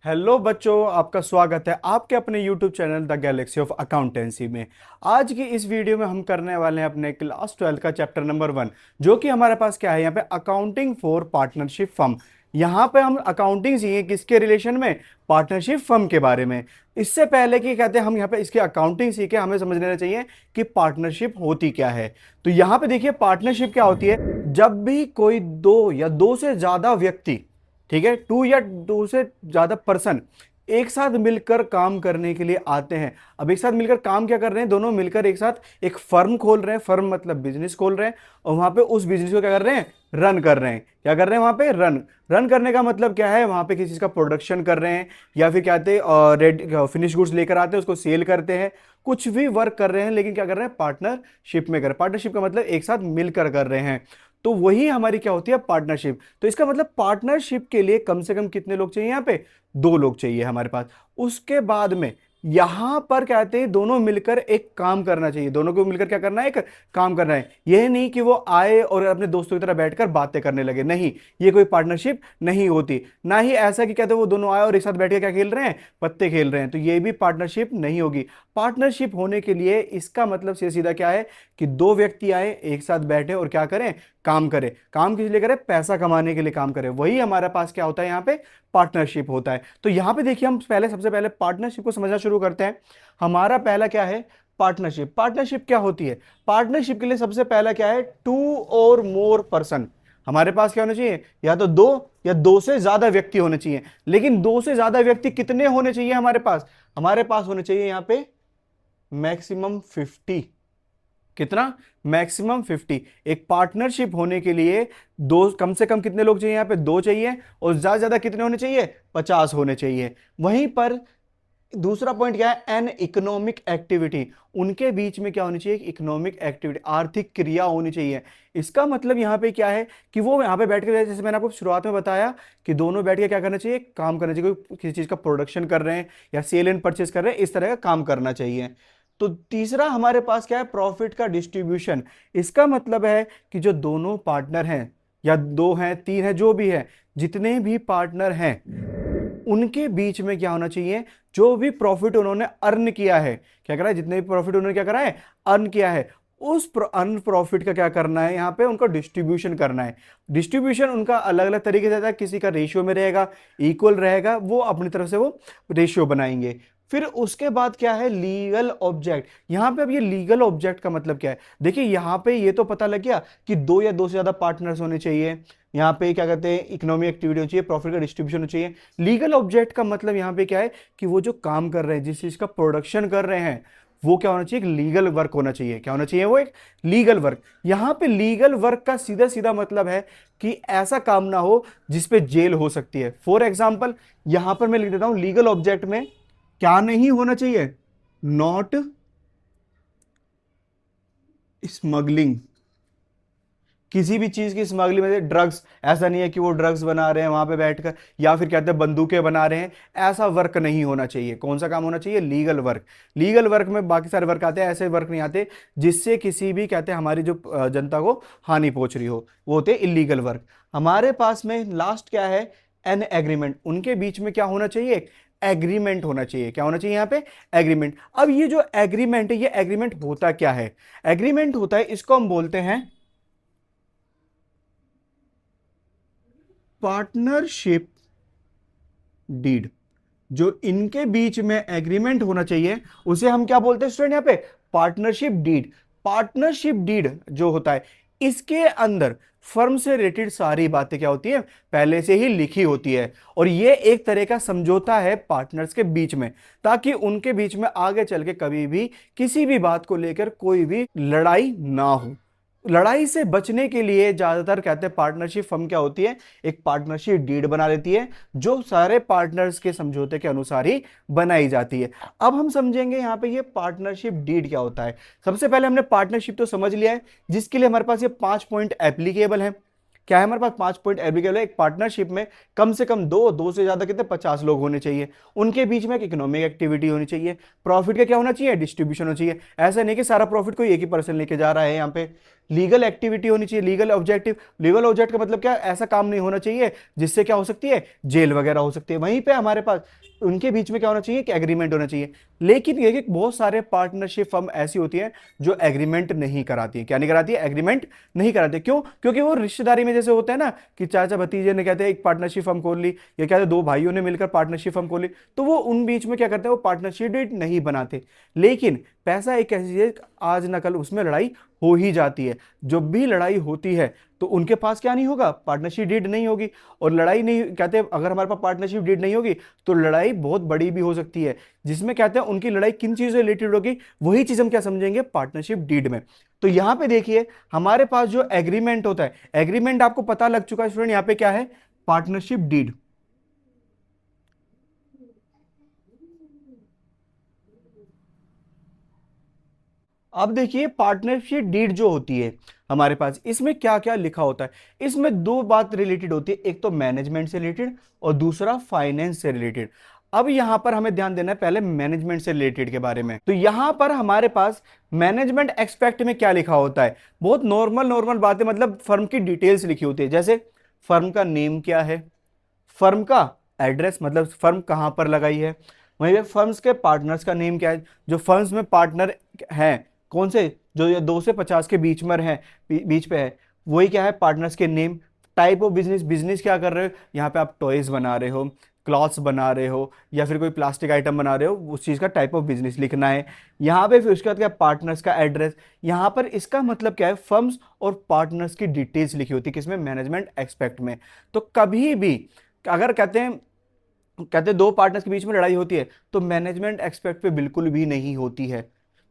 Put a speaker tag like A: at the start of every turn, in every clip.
A: Hello बच्चों, आपका स्वागत है आपके अपने YouTube channel the Galaxy of accountancy में। आज की इस वीडियो में हम करने वाले हैं अपने क्लास 12 का चैप्टर नंबर 1, जो कि हमारे पास क्या है यहाँ पे अकाउंटिंग फॉर पार्टनरशिप फर्म। यहाँ पे हम अकाउंटिंग सीखेंगे किसके रिलेशन में, पार्टनरशिप फर्म के बारे में। इससे पहले कि कहते हैं हम यहाँ पे इसकी अकाउंटिंग सीखे, हमें समझ लेना चाहिए कि पार्टनरशिप होती क्या है। तो यहाँ पे देखिए पार्टनरशिप क्या होती है, जब भी कोई दो या दो से ज्यादा व्यक्ति, ठीक है, टू या दो से ज्यादा पर्सन एक साथ मिलकर काम करने के लिए आते हैं। अब एक साथ मिलकर काम क्या कर रहे हैं, दोनों मिलकर एक साथ एक फर्म खोल रहे हैं। फर्म मतलब बिजनेस खोल रहे हैं और वहां पे उस बिजनेस को क्या कर रहे हैं, रन कर रहे हैं। क्या कर रहे हैं वहां पे, रन। रन करने का मतलब क्या है, वहां पे किसी चीज का प्रोडक्शन कर रहे हैं या फिर क्या कहते हैं रेड फिनिश गुड्स लेकर आते हैं, उसको सेल करते हैं। कुछ भी वर्क कर रहे हैं, लेकिन क्या कर रहे हैं, पार्टनरशिप में कर रहे हैं। पार्टनरशिप का मतलब एक साथ मिलकर कर रहे हैं। तो वही हमारी क्या होती है, पार्टनरशिप। तो इसका मतलब पार्टनरशिप के लिए कम से कम कितने लोग चाहिए, यहाँ पे 2 लोग चाहिए हमारे पास। उसके बाद में यहां पर कहते हैं दोनों मिलकर एक काम करना चाहिए। दोनों को मिलकर क्या करना है, एक काम करना है। यह नहीं कि वो आए और अपने दोस्तों की तरह बैठकर बातें करने लगे, नहीं, ये कोई पार्टनरशिप नहीं होती। ना ही ऐसा कि कहते हैं वो दोनों आए और एक साथ बैठ के क्या खेल रहे हैं, पत्ते खेल रहे हैं, तो ये भी पार्टनरशिप नहीं होगी। पार्टनरशिप होने के लिए इसका मतलब सीधा सीधा क्या है कि 2 व्यक्ति आए, एक साथ बैठे और क्या करें, काम करें। काम किस लिए करें, पैसा कमाने के लिए काम करें। वही हमारे पास क्या होता है, यहाँ पे पार्टनरशिप होता है। तो यहां पे देखिए हम सबसे पहले पार्टनरशिप को समझना शुरू करते हैं। हमारा पहला क्या है, पार्टनरशिप। पार्टनरशिप क्या होती है, पार्टनरशिप के लिए सबसे पहला क्या है, 2 और मोर पर्सन। हमारे पास क्या होना चाहिए, या तो 2 या 2 से ज्यादा व्यक्ति होने चाहिए। लेकिन 2 से ज्यादा व्यक्ति कितने होने चाहिए हमारे पास होने चाहिए यहाँ पे मैक्सिमम 50। कितना, मैक्सिमम 50। एक पार्टनरशिप होने के लिए दो, कम से कम कितने लोग चाहिए, यहाँ पे 2 चाहिए, और ज्यादा से ज्यादा कितने होने चाहिए, 50 होने चाहिए। वहीं पर दूसरा पॉइंट क्या है, एन इकोनॉमिक एक्टिविटी। उनके बीच में क्या होनी चाहिए, इकोनॉमिक एक्टिविटी, आर्थिक क्रिया होनी चाहिए। इसका मतलब यहाँ पे क्या है कि वो यहाँ पे बैठ के, जैसे मैंने आपको शुरुआत में बताया कि दोनों बैठ के क्या करना चाहिए, काम करना चाहिए। कोई किसी चीज का प्रोडक्शन कर रहे हैं या सेल एंड परचेस कर रहे हैं, इस तरह का काम करना चाहिए। तो तीसरा हमारे पास क्या है, प्रॉफिट का डिस्ट्रीब्यूशन। इसका मतलब है कि जो दोनों पार्टनर हैं, या 2 हैं, 3 हैं, जो भी है, जितने भी पार्टनर हैं उनके बीच में क्या होना चाहिए, जो भी प्रॉफिट उन्होंने अर्न किया है, क्या करा है, जितने भी प्रॉफिट उन्होंने क्या करा है, अर्न किया है, उस अर्न प्रॉफिट का क्या करना है, यहाँ पे उनको डिस्ट्रीब्यूशन करना है। डिस्ट्रीब्यूशन उनका अलग अलग तरीके से रहता है, किसी का रेशियो में रहेगा, इक्वल रहेगा, वो अपनी तरफ से वो रेशियो बनाएंगे। फिर उसके बाद क्या है, लीगल ऑब्जेक्ट। यहां पे अब ये लीगल ऑब्जेक्ट का मतलब क्या है, देखिए यहां पे ये तो पता लग गया कि 2 या 2 से ज्यादा पार्टनर्स होने चाहिए। यहाँ पे क्या कहते हैं, इकोनॉमिक एक्टिविटी होनी चाहिए, प्रॉफिट का डिस्ट्रीब्यूशन होना चाहिए। लीगल ऑब्जेक्ट का मतलब यहाँ पे क्या है कि वो जो काम कर रहे हैं, जिस चीज का प्रोडक्शन कर रहे हैं, वो क्या होना चाहिए, लीगल वर्क होना चाहिए। क्या होना चाहिए, वो एक लीगल वर्क। यहाँ पे लीगल वर्क का सीधा सीधा मतलब है कि ऐसा काम ना हो जिसपे जेल हो सकती है। फॉर एग्जाम्पल यहां पर मैं लिख देता हूं, लीगल ऑब्जेक्ट में क्या नहीं होना चाहिए, नॉट स्मगलिंग। किसी भी चीज की स्मगलिंग में, ड्रग्स, ऐसा नहीं है कि वो ड्रग्स बना रहे हैं वहां पे बैठकर, या फिर कहते हैं बंदूकें बना रहे हैं, ऐसा वर्क नहीं होना चाहिए। कौन सा काम होना चाहिए, लीगल वर्क। लीगल वर्क में बाकी सारे वर्क आते हैं, ऐसे वर्क नहीं आते जिससे किसी भी कहते हैं हमारी जो जनता को हानि पहुंच रही हो, वो होते हैं इलीगल वर्क। हमारे पास में लास्ट क्या है, एन एग्रीमेंट। उनके बीच में क्या होना चाहिए, एग्रीमेंट होना चाहिए। क्या होना चाहिए यहाँ पे, एग्रीमेंट। अब ये जो एग्रीमेंट है, ये एग्रीमेंट होता क्या है, एग्रीमेंट होता है, इसको हम बोलते हैं पार्टनरशिप डीड। जो इनके बीच में एग्रीमेंट होना चाहिए उसे हम क्या बोलते हैं स्टूडेंट, यहां पे पार्टनरशिप डीड। पार्टनरशिप डीड जो होता है, इसके अंदर फर्म से रिलेटेड सारी बातें क्या होती है, पहले से ही लिखी होती है। और ये एक तरह का समझौता है पार्टनर्स के बीच में, ताकि उनके बीच में आगे चल के कभी भी किसी भी बात को लेकर कोई भी लड़ाई ना हो। लड़ाई से बचने के लिए ज्यादातर कहते हैं पार्टनरशिप फर्म क्या होती है, एक पार्टनरशिप डीड बना लेती है, जो सारे पार्टनर्स के समझौते के अनुसार ही बनाई जाती है। अब हम समझेंगे यहाँ पे ये पार्टनरशिप डीड क्या होता है। सबसे पहले हमने पार्टनरशिप तो समझ लिया है, जिसके लिए हमारे पास ये 5 पॉइंट एप्लीकेबल है। क्या है हमारे पास, 5 पॉइंट एप्लीकेबल है। एक पार्टनरशिप में कम से कम 2 से ज्यादा कितने, 50 लोग होने चाहिए। उनके बीच में एक इकोनॉमिक एक्टिविटी होनी चाहिए। प्रॉफिट का क्या होना चाहिए, डिस्ट्रीब्यूशन होना चाहिए। ऐसा नहीं कि सारा प्रॉफिट कोई एक ही पर्सन लेके जा रहा है यहाँ पे। लीगल एक्टिविटी होनी चाहिए, लीगल ऑब्जेक्टिव। लीगल ऑब्जेक्ट का मतलब क्या, ऐसा काम नहीं होना चाहिए जिससे क्या हो सकती है, जेल वगैरह हो सकती है। वहीं पे हमारे पास उनके बीच में क्या होना चाहिए, कि एग्रीमेंट होना चाहिए। लेकिन ये कि बहुत सारे पार्टनरशिप फर्म ऐसी होती है जो एग्रीमेंट नहीं कराती है। क्या नहीं कराती है, एग्रीमेंट नहीं कराती। क्यों? क्योंकि वो रिश्तेदारी में जैसे होता है ना, कि चाचा भतीजे ने कहते हैं एक पार्टनरशिप फर्म खोल ली, या कहते हैं दो भाइयों ने मिलकर पार्टनरशिप फर्म खोली, तो वो उन बीच में क्या करते हैं, वो पार्टनरशिप डीड नहीं बनाते। लेकिन पैसा एक ऐसी चीज है, आज न कल उसमें लड़ाई हो ही जाती है। जब भी लड़ाई होती है तो उनके पास क्या नहीं होगा, पार्टनरशिप डीड नहीं होगी। और लड़ाई नहीं, कहते हैं अगर हमारे पास पार्टनरशिप डीड नहीं होगी तो लड़ाई बहुत बड़ी भी हो सकती है। जिसमें कहते हैं उनकी लड़ाई किन चीजों से रिलेटेड होगी, वही चीज हम क्या समझेंगे, पार्टनरशिप डीड में। तो यहां पे देखिए हमारे पास जो एग्रीमेंट होता है, एग्रीमेंट आपको पता लग चुका है स्टूडेंट, यहां पे क्या है, पार्टनरशिप डीड। अब देखिए पार्टनरशिप डीड जो होती है हमारे पास, इसमें क्या क्या लिखा होता है। इसमें दो बात रिलेटेड होती है, एक तो मैनेजमेंट से रिलेटेड और दूसरा फाइनेंस से रिलेटेड। अब यहां पर हमें ध्यान देना है पहले मैनेजमेंट से रिलेटेड के बारे में। तो यहां पर हमारे पास मैनेजमेंट एक्सपेक्ट में क्या लिखा होता है, बहुत नॉर्मल नॉर्मल बातें, मतलब फर्म की डिटेल्स लिखी होती है। जैसे फर्म का नेम क्या है, फर्म का एड्रेस, मतलब फर्म कहां पर लगाई है, वहीं पे फर्म्स के पार्टनर्स का नेम क्या है, जो फर्म्स में पार्टनर हैं कौन से, जो ये 2 से 50 के बीच में है, बीच पे है, वही क्या है, पार्टनर्स के name. Type of business, business क्या कर रहे हो, यहाँ पे आप टॉयज बना रहे हो, क्लॉथ्स बना रहे हो, या फिर कोई प्लास्टिक आइटम बना रहे हो, उस चीज़ का टाइप ऑफ बिजनेस लिखना है यहाँ पे। फिर उसके बाद क्या, पार्टनर्स का एड्रेस। यहाँ पर इसका मतलब क्या है, फर्म्स और पार्टनर्स की डिटेल्स लिखी होती है किसमें, मैनेजमेंट एक्सपेक्ट में। तो कभी भी अगर कहते हैं दो पार्टनर्स के बीच में लड़ाई होती है तो मैनेजमेंट एक्सपेक्ट पे बिल्कुल भी नहीं होती है।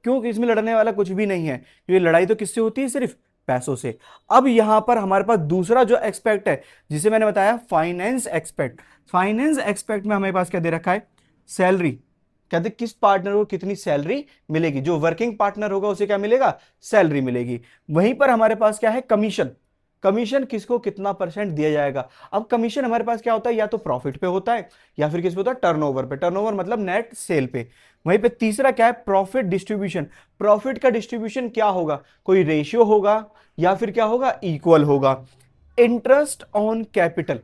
A: क्योंकि इसमें लड़ने वाला कुछ भी नहीं है, क्योंकि लड़ाई तो किससे होती है, सिर्फ पैसों से। अब यहां पर हमारे पास दूसरा जो एक्सपेक्ट है, जिसे मैंने बताया फाइनेंस एक्सपेक्ट। फाइनेंस एक्सपेक्ट में हमारे पास क्या दे रखा है, सैलरी। कहते किस पार्टनर को कितनी सैलरी मिलेगी, जो वर्किंग पार्टनर होगा उसे क्या मिलेगा, सैलरी मिलेगी। वहीं पर हमारे पास क्या है, कमीशन। कमीशन किसको कितना परसेंट दिया जाएगा। अब कमीशन हमारे पास क्या होता है, या तो प्रॉफिट पे होता है या फिर किस पे होता है, टर्नओवर पे। टर्नओवर मतलब नेट सेल पे। वहीं पे तीसरा क्या है, प्रॉफिट डिस्ट्रीब्यूशन। प्रॉफिट का डिस्ट्रीब्यूशन क्या होगा, कोई रेशियो होगा या फिर क्या होगा, इक्वल होगा। इंटरेस्ट ऑन कैपिटल,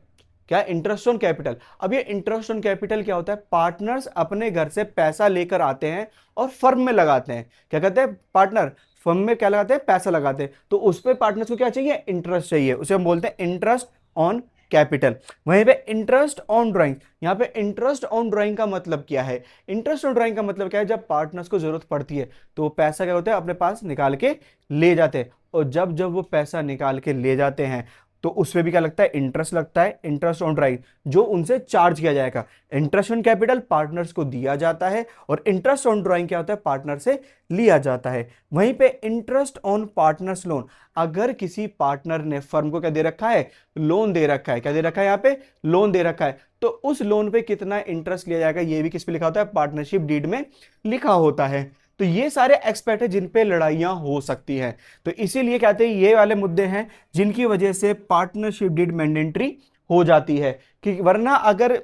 A: क्या, इंटरेस्ट ऑन कैपिटल। अब ये इंटरेस्ट ऑन कैपिटल क्या होता है, पार्टनर्स अपने घर से पैसा लेकर आते हैं और फर्म में लगाते हैं। क्या कहते हैं, पार्टनर फर्म में क्या लगाते हैं, पैसा लगाते हैं, तो उस पर पार्टनर्स को क्या चाहिए, इंटरेस्ट चाहिए, उसे हम बोलते हैं इंटरेस्ट ऑन कैपिटल। वहीं पे इंटरेस्ट ऑन ड्राइंग, यहां पे इंटरेस्ट ऑन ड्राइंग का मतलब क्या है, इंटरेस्ट ऑन ड्राइंग का मतलब क्या है, जब पार्टनर्स को जरूरत पड़ती है तो वो पैसा क्या होता है, अपने पास निकाल के ले जाते हैं। और जब जब वो पैसा निकाल के ले जाते हैं तो उसमें भी क्या लगता है, इंटरेस्ट लगता है, इंटरेस्ट ऑन ड्राइंग, जो उनसे चार्ज किया जाएगा। इंटरेस्ट ऑन कैपिटल पार्टनर्स को दिया जाता है और इंटरेस्ट ऑन ड्राइंग क्या होता है, पार्टनर से लिया जाता है। वहीं पे इंटरेस्ट ऑन पार्टनर्स लोन, अगर किसी पार्टनर ने फर्म को क्या दे रखा है, लोन दे रखा है, क्या दे रखा है, यहाँ पे लोन दे रखा है, तो उस लोन पे कितना इंटरेस्ट लिया जाएगा, ये भी किस पे लिखा होता है, पार्टनरशिप डीड में लिखा होता है। तो ये सारे एक्सपेक्ट है जिन पे लड़ाइयां हो सकती हैं। तो इसीलिए कहते हैं ये वाले मुद्दे हैं जिनकी वजह से पार्टनरशिप डीड मैंडेटरी हो जाती है। कि वरना अगर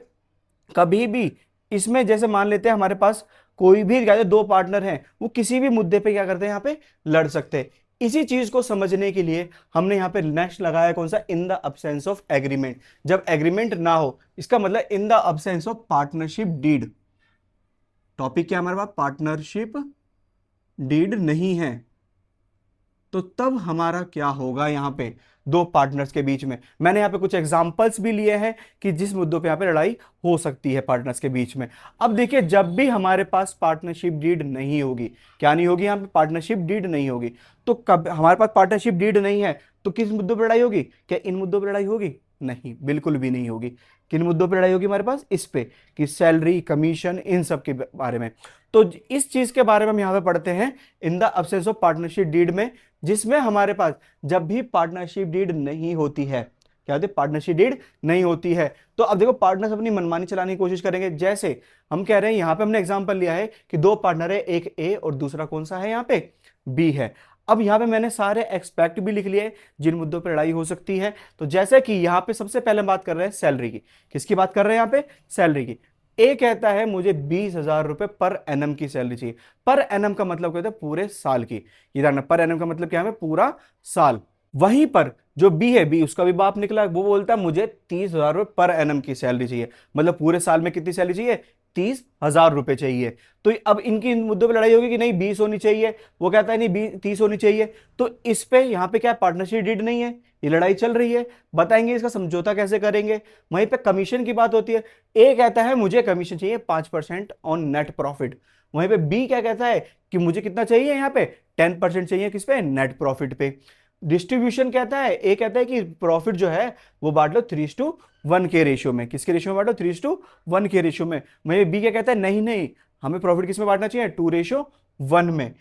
A: कभी भी इसमें जैसे मान लेते हैं हमारे पास कोई भी कहते हैं दो पार्टनर हैं, वो किसी भी मुद्दे पे क्या करते हैं, यहाँ पे लड़ सकते हैं। इसी चीज को समझने के लिए हमने यहाँ पे नेक्स्ट लगाया कौन सा, in the absence of agreement. जब एग्रीमेंट ना हो, इसका मतलब in the absence of partnership deed. Topic क्या हमारे पास, पार्टनरशिप डीड नहीं है, तो तब हमारा क्या होगा, यहां पे दो पार्टनर्स के बीच में। मैंने यहां पे कुछ एग्जांपल्स भी लिए हैं कि जिस मुद्दों पे यहां पे लड़ाई हो सकती है पार्टनर्स के बीच में। अब देखिए जब भी हमारे पास पार्टनरशिप डीड नहीं होगी, क्या नहीं होगी, यहां पे पार्टनरशिप डीड नहीं होगी, तो कब हमारे पास पार्टनरशिप डीड नहीं है तो किस मुद्दों पर लड़ाई होगी, क्या इन मुद्दों पर लड़ाई होगी, नहीं, बिल्कुल भी नहीं होगी। किन मुद्दों पर लड़ाई होगी हमारे पास, इस पे, कि सैलरी, कमीशन, इन सब के बारे में। तो इस चीज के बारे में हम यहां पे पढ़ते हैं in the absence of partnership deed में, जिसमें हमारे पास जब भी पार्टनरशिप डीड नहीं होती है, क्या होती है, पार्टनरशिप डीड नहीं होती है, तो अब देखो पार्टनर्स अपनी मनमानी चलाने की कोशिश करेंगे। जैसे हम कह रहे हैं, यहां पे हमने एग्जांपल लिया है कि दो पार्टनर है, एक ए और दूसरा कौन सा है, यहाँ पे बी है। अब यहां पे मैंने सारे एक्सपेक्ट भी लिख लिए जिन मुद्दों पर लड़ाई हो सकती है। तो जैसे कि यहां पे सबसे पहले बात कर रहे हैं सैलरी की, किसकी बात कर रहे हैं, यहां पे सैलरी की। ए कहता है मुझे 20,000 रुपए पर एनम की सैलरी चाहिए। पर एनम का मतलब कहता है पूरे साल की, ये जानना, पर एनम का मतलब क्या है, पूरा साल। वहीं पर जो बी है, बी उसका भी बाप निकला, वो बोलता है मुझे 30,000 रुपए पर एनम की सैलरी चाहिए, मतलब पूरे साल में कितनी सैलरी चाहिए, 30,000 रुपए चाहिए। तो अब इनकी इन मुद्दों पर लड़ाई होगी कि नहीं 20 होनी चाहिए, वो कहता है नहीं 30 होनी चाहिए। तो इस पे यहाँ पे क्या पार्टनरशिप डीड नहीं है, ये लड़ाई चल रही है, बताएंगे इसका समझौता कैसे करेंगे। वहीं पे कमीशन की बात होती है, ए कहता है मुझे कमीशन चाहिए 5% ऑन नेट प्रॉफिट। वहीं पे बी क्या कहता है कि मुझे कितना चाहिए, यहाँ पे 10% चाहिए, किस पे, नेट प्रॉफिट पे। डिस्ट्रीब्यूशन कहता है, ए कहता है कि प्रॉफिट जो है वो बांट लो 3:1 के रेशियो में, किसके रेशियो में बांटो, 3:1 के रेशियो में। वहीं बी क्या कहता है, नहीं नहीं, हमें प्रॉफिट किस में बांटना चाहिए, 2:1 में।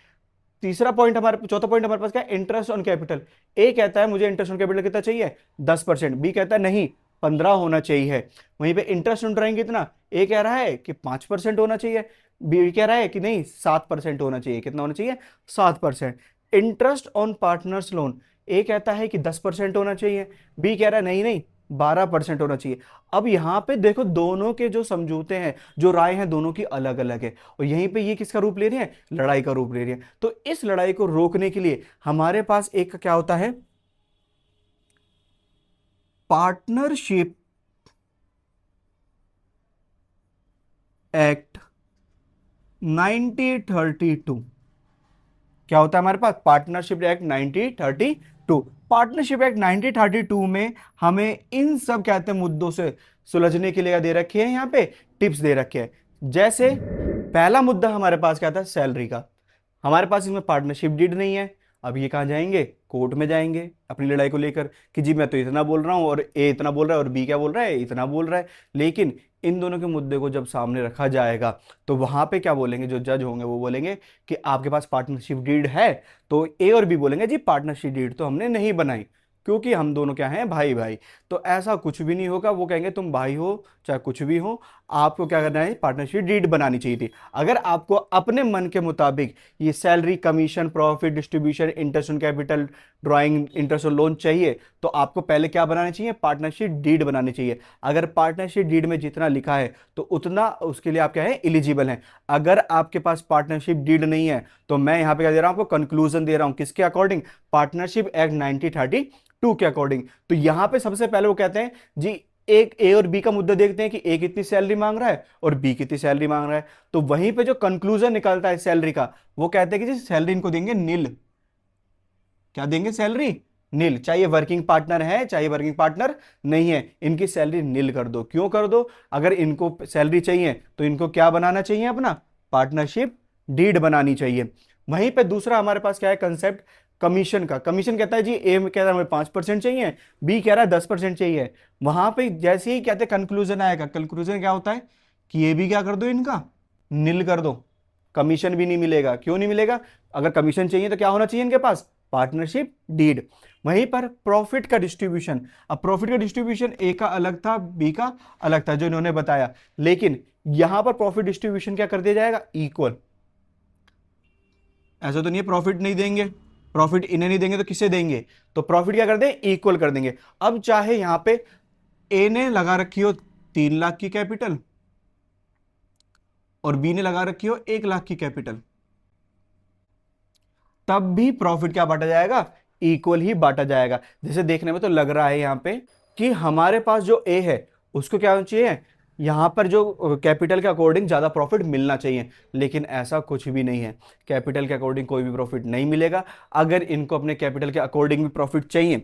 A: तीसरा पॉइंट हमारे, चौथा पॉइंट हमारे पास क्या है, इंटरेस्ट ऑन कैपिटल। ए कहता है मुझे इंटरेस्ट ऑन कैपिटल कितना चाहिए, 10%, बी कहता है नहीं 15 होना चाहिए। वहीं पे इंटरेस्ट ऑन ड्राइंग कितना, ए कह रहा है कि 5% होना चाहिए, बी कह रहा है कि नहीं 7% होना चाहिए, कितना होना चाहिए, 7%। इंटरेस्ट ऑन पार्टनर्स लोन, ए कहता है कि 10% होना चाहिए, बी कह रहा है नहीं नहीं 12% होना चाहिए। अब यहां पे देखो दोनों के जो समझौते हैं, जो राय हैं, दोनों की अलग अलग है, और यहीं पे ये किसका रूप ले रही है, लड़ाई का रूप ले रही है। तो इस लड़ाई को रोकने के लिए हमारे पास एक क्या होता है, पार्टनरशिप एक्ट 1932। क्या होता है हमारे पास, पार्टनरशिप एक्ट 1932। पार्टनरशिप एक्ट 1932 में हमें इन सब कहते हैं मुद्दों से सुलझने के लिए दे रखे हैं, यहाँ पे टिप्स दे रखे हैं। जैसे पहला मुद्दा हमारे पास क्या था, सैलरी का। हमारे पास इसमें पार्टनरशिप डीड नहीं है। अब ये कहाँ जाएंगे, कोर्ट में जाएंगे अपनी लड़ाई को लेकर कि जी मैं तो इतना बोल रहा हूँ और ए इतना बोल रहा है और बी क्या बोल रहा है, इतना बोल रहा है। लेकिन इन दोनों के मुद्दे को जब सामने रखा जाएगा तो वहां पे क्या बोलेंगे, जो जज होंगे वो बोलेंगे कि आपके पास पार्टनरशिप डीड है, तो ए और बी बोलेंगे जी पार्टनरशिप डीड तो हमने नहीं बनाई, क्योंकि हम दोनों क्या हैं, भाई भाई। तो ऐसा कुछ भी नहीं होगा, वो कहेंगे तुम भाई हो चाहे कुछ भी हो, आपको क्या करना है, पार्टनरशिप डीड बनानी चाहिए थी। अगर आपको अपने मन के मुताबिक ये salary, commission, profit distribution, interest on capital, drawing, interest on loan चाहिए, तो आपको पहले क्या बनानी चाहिए, पार्टनरशिप डीड बनानी चाहिए। अगर पार्टनरशिप डीड में जितना लिखा है तो उतना उसके लिए आप क्या है, एलिजिबल हैं। अगर आपके पास पार्टनरशिप डीड नहीं है तो मैं यहां पे क्या दे रहा हूं, आपको कंक्लूजन दे रहा हूं, किसके अकॉर्डिंग, पार्टनरशिप एक्ट 1932 के अकॉर्डिंग। तो यहां पे सबसे पहले वो कहते हैं जी, एक ए और बी का मुद्दा देखते हैं कि ए कितनी सैलरी मांग रहा है और बी कितनी सैलरी मांग रहा है। तो वहीं पे जो कंक्लूजन निकलता है सैलरी का, वो कहते हैं कि जी सैलरी इनको देंगे नील। क्या देंगे, सैलरी नील, चाहे वर्किंग पार्टनर है चाहे वर्किंग पार्टनर नहीं है, इनकी सैलरी नील कर दो। क्यों कर दो, अगर इनको सैलरी चाहिए तो इनको क्या बनाना चाहिए, अपना पार्टनरशिप डीड बनानी चाहिए। वहीं पे दूसरा हमारे पास क्या है कंसेप्ट, कमीशन का। कमीशन कहता है जी ए कह रहा है हमें 5% चाहिए, बी कह रहा है 10% चाहिए। वहां पे जैसे ही कहते कंक्लूजन आएगा, कंक्लूजन क्या होता है कि ये भी क्या कर दो, इनका नील कर दो, कमीशन भी नहीं मिलेगा। क्यों नहीं मिलेगा, अगर कमीशन चाहिए तो क्या होना चाहिए इनके पास, पार्टनरशिप डीड। वहीं पर प्रॉफिट का डिस्ट्रीब्यूशन, अब प्रॉफिट का डिस्ट्रीब्यूशन ए का अलग था, बी का अलग था, जो इन्होंने बताया। लेकिन यहां पर प्रॉफिट डिस्ट्रीब्यूशन क्या कर दिया जाएगा, इक्वल। ऐसा तो नहीं है प्रॉफिट नहीं देंगे, प्रॉफिट इन्हें नहीं देंगे तो किसे देंगे, तो प्रॉफिट क्या कर दें, इक्वल कर देंगे। अब चाहे यहां पे ए ने लगा रखी हो 3 लाख की कैपिटल और बी ने लगा रखी हो 1 लाख की कैपिटल, तब भी प्रॉफिट क्या बांटा जाएगा, इक्वल ही बांटा जाएगा। जैसे देखने में तो लग रहा है यहां पे कि हमारे पास जो ए है उसको क्या होना चाहिए, यहां पर जो कैपिटल के अकॉर्डिंग ज्यादा प्रॉफिट मिलना चाहिए, लेकिन ऐसा कुछ भी नहीं है। कैपिटल के अकॉर्डिंग कोई भी प्रॉफिट नहीं मिलेगा। अगर इनको अपने कैपिटल के अकॉर्डिंग भी प्रॉफिट चाहिए,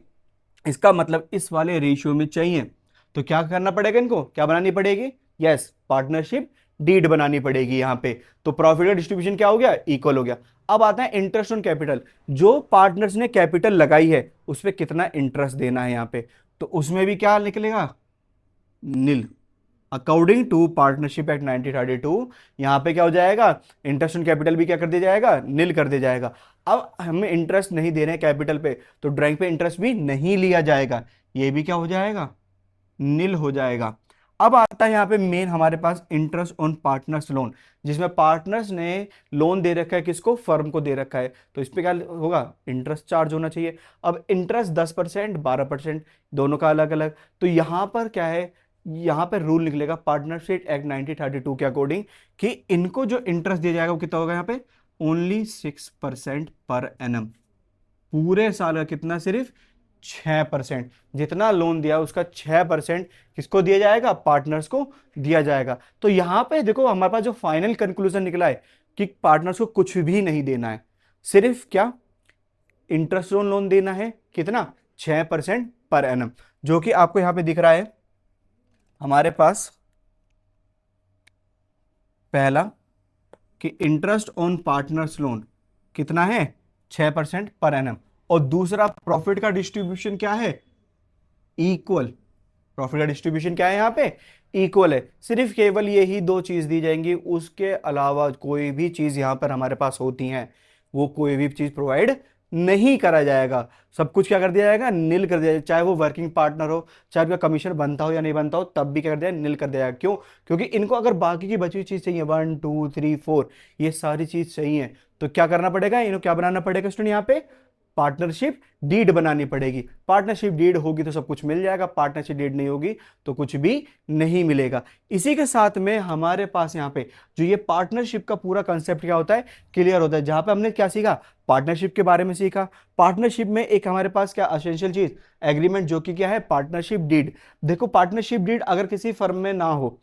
A: इसका मतलब इस वाले रेशियो में चाहिए, तो क्या करना पड़ेगा, इनको क्या बनानी पड़ेगी, यस पार्टनरशिप डीड बनानी पड़ेगी यहां पे। तो प्रॉफिट का डिस्ट्रीब्यूशन क्या हो गया, इक्वल हो गया। अब आता है इंटरेस्ट ऑन कैपिटल, जो पार्टनर्स ने कैपिटल लगाई है उस पर कितना इंटरेस्ट देना है यहां पे, तो उसमें भी क्या निकलेगा, नील। अकॉर्डिंग टू पार्टनरशिप एक्ट 1932 यहां पे क्या हो जाएगा, इंटरेस्ट ऑन कैपिटल भी क्या कर दिया जाएगा, नील कर दिया जाएगा। अब हमें इंटरेस्ट नहीं दे रहे हैं कैपिटल पे, तो ड्राइंग पे इंटरेस्ट भी नहीं लिया जाएगा, ये भी क्या हो जाएगा, नील हो जाएगा। अब आता है यहाँ पे मेन हमारे पास इंटरेस्ट ऑन पार्टनर्स लोन, जिसमें पार्टनर्स ने लोन दे रखा है, किसको, फर्म को दे रखा है, तो इस पे क्या होगा, इंटरेस्ट चार्ज होना चाहिए। अब इंटरेस्ट 10%, 12% दोनों का अलग अलग। तो यहां पर क्या है, यहां पे रूल निकलेगा पार्टनरशिप एक्ट 1932 के अकॉर्डिंग कि इनको जो इंटरेस्ट दिया जाएगा वो कितना होगा यहाँ पे, ओनली 6% पर एनम। पूरे साल का कितना, सिर्फ 6%। जितना लोन दिया उसका 6% किसको दिया जाएगा, पार्टनर्स को दिया जाएगा। तो यहां पे देखो हमारे पास जो फाइनल कंक्लूजन निकला है कि पार्टनर्स को कुछ भी नहीं देना है, सिर्फ क्या, इंटरेस्ट ऑन लोन देना है, कितना, 6% पर एनम, जो कि आपको यहां पे दिख रहा है हमारे पास। पहला कि इंटरेस्ट ऑन पार्टनर्स लोन कितना है, 6% पर एनम। और दूसरा प्रॉफिट का डिस्ट्रीब्यूशन क्या है, इक्वल। प्रॉफिट का डिस्ट्रीब्यूशन क्या है यहाँ पे, इक्वल है। सिर्फ केवल यही दो चीज दी जाएंगी, उसके अलावा कोई भी चीज यहां पर हमारे पास होती है वो कोई भी चीज प्रोवाइड नहीं करा जाएगा। सब कुछ क्या कर दिया जाएगा, नील कर दिया जाएगा। चाहे वो वर्किंग पार्टनर हो, चाहे आपका कमीशन बनता हो या नहीं बनता हो, तब भी क्या कर दिया, नील कर दिया जाएगा। क्यों, क्योंकि इनको अगर बाकी की बची हुई चीज चाहिए, 1 2 3 4 ये सारी चीज चाहिए, तो क्या करना पड़ेगा, इनको क्या बनाना पड़ेगा स्टूडेंट, यहाँ पे पार्टनरशिप डीड बनानी पड़ेगी। पार्टनरशिप डीड होगी तो सब कुछ मिल जाएगा, पार्टनरशिप डीड नहीं होगी तो कुछ भी नहीं मिलेगा। इसी के साथ में हमारे पास यहाँ पे जो ये पार्टनरशिप का पूरा कंसेप्ट क्या होता है, क्लियर होता है। जहां पे हमने क्या सीखा, पार्टनरशिप के बारे में सीखा। पार्टनरशिप में एक हमारे पास क्या असेंशियल चीज, एग्रीमेंट, जो कि क्या है, पार्टनरशिप डीड। देखो पार्टनरशिप डीड अगर किसी फर्म में ना हो,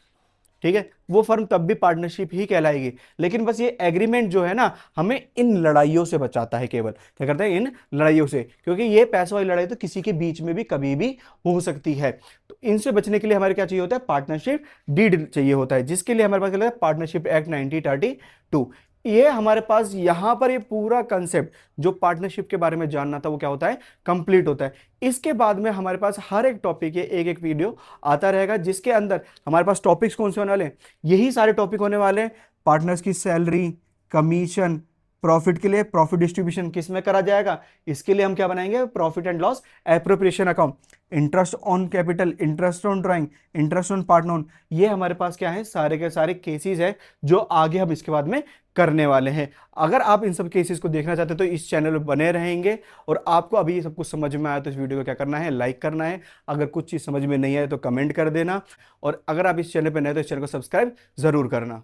A: ठीक है, वो फर्म तब भी पार्टनरशिप ही कहलाएगी। लेकिन बस ये एग्रीमेंट जो है ना, हमें इन लड़ाइयों से बचाता है। केवल क्या करता है, इन लड़ाइयों से, क्योंकि ये पैसों वाली लड़ाई तो किसी के बीच में भी कभी भी हो सकती है। तो इनसे बचने के लिए हमारे क्या चाहिए होता है, पार्टनरशिप डीड चाहिए होता है, जिसके लिए हमारे पास क्या होता है, पार्टनरशिप एक्ट 1932। ये हमारे पास यहां पर ये पूरा कंसेप्ट जो पार्टनरशिप के बारे में जानना था वो क्या होता है, कंप्लीट होता है। इसके बाद में हमारे पास हर एक टॉपिक के एक एक वीडियो आता रहेगा, जिसके अंदर हमारे पास टॉपिक्स कौन से होने वाले हैं, यही सारे टॉपिक होने वाले हैं। पार्टनर्स की सैलरी, कमीशन, प्रॉफिट के लिए प्रॉफिट डिस्ट्रीब्यूशन किस में करा जाएगा, इसके लिए हम क्या बनाएंगे, profit and loss appropriation account, interest on capital, interest on drawing, interest on partner loan. ये हमारे पास क्या है, सारे के सारे केसेस है जो आगे हम इसके बाद में करने वाले हैं। अगर आप इन सब केसेस को देखना चाहते हैं तो इस चैनल पर बने रहेंगे। और आपको अभी ये सब कुछ समझ में आया तो इस वीडियो को क्या करना है, लाइक करना है। अगर कुछ चीज़ समझ में नहीं आए तो कमेंट कर देना। और अगर आप इस चैनल पर नए तो इस चैनल को सब्सक्राइब जरूर करना।